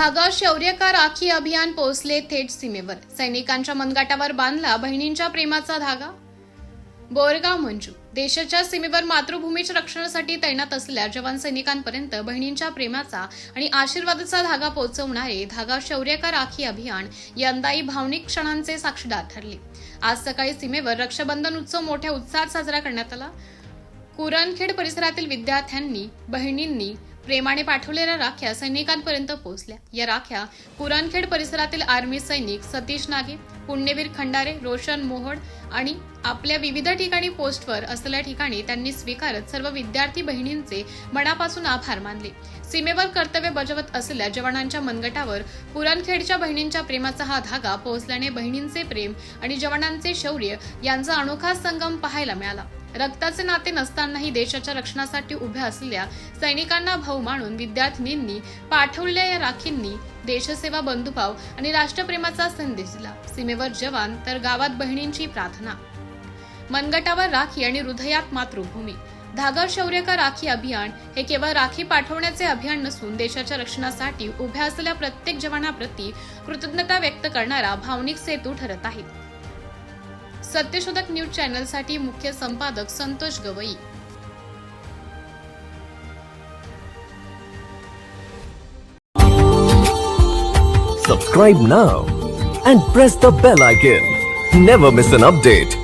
धागा शौर्य का राखी अभियान पोहोचले थेट सीमेवर. सैनिकांच्या मनगटावर बांधला बहिणींच्या प्रेमाचा धागा. बोरगाव मंजू. देशाच्या सीमेवर मातृभूमीच्या रक्षणासाठी तैनात असलेल्या जवान सैनिकांपर्यंत बहिणींच्या प्रेमाचा आणि आशीर्वादाचा धागा पोहोचवणारे धागा शौर्य का राखी अभियान यंदाही भावनिक क्षणांचे साक्षीदार ठरले. आज सकाळी सीमेवर रक्षाबंधन उत्सव मोठ्या उत्साहात साजरा करण्यात आला. कुरणखेड परिसरातील विद्यार्थ्यांनी बहिणींनी प्रेमाने पाठवलेल्या राख्या सैनिकांपर्यंत पोहोचल्या. या राख्या कुरणखेड परिसरातील आर्मी सैनिक सतीश नागे, पुण्यवीर खंडारे, रोशन मोहोड आणि आपल्या विविध ठिकाणी पोस्टवर असलेल्या ठिकाणी त्यांनी स्वीकारत सर्व विद्यार्थी बहिणींचे मनापासून आभार मानले. सीमेवर कर्तव्य बजावत असलेल्या जवानांच्या मनगटावर कुरणखेडच्या बहिणींच्या प्रेमाचा हा धागा पोहोचल्याने बहिणींचे प्रेम आणि जवानांचे शौर्य यांचा अनोखा संगम पाहायला मिळाला. रक्ताचे नाते नसतानाही देशाच्या रक्षणासाठी उभ्या असलेल्या सैनिकांना भाऊ मानून विद्यार्थिनींनी पाठवलेल्या या राखींनी देशसेवा, बंधुभाव आणि राष्ट्रप्रेमाचा संदेश दिला. सीमेवर जवान तर गावात बहिणींची प्रार्थना. मनगटावर राखी आणि हृदयात मातृभूमी. धागा शौर्य का राखी अभियान हे केवळ राखी पाठवण्याचे अभियान नसून देशाच्या रक्षणासाठी उभ्या असलेल्या प्रत्येक जवानाप्रती कृतज्ञता व्यक्त करणारा भावनिक सेतू ठरत आहे. सत्यशोधक न्यूज चॅनलसाठी मुख्य संपादक Santosh Gavai. Subscribe now and press the bell icon. Never miss an update.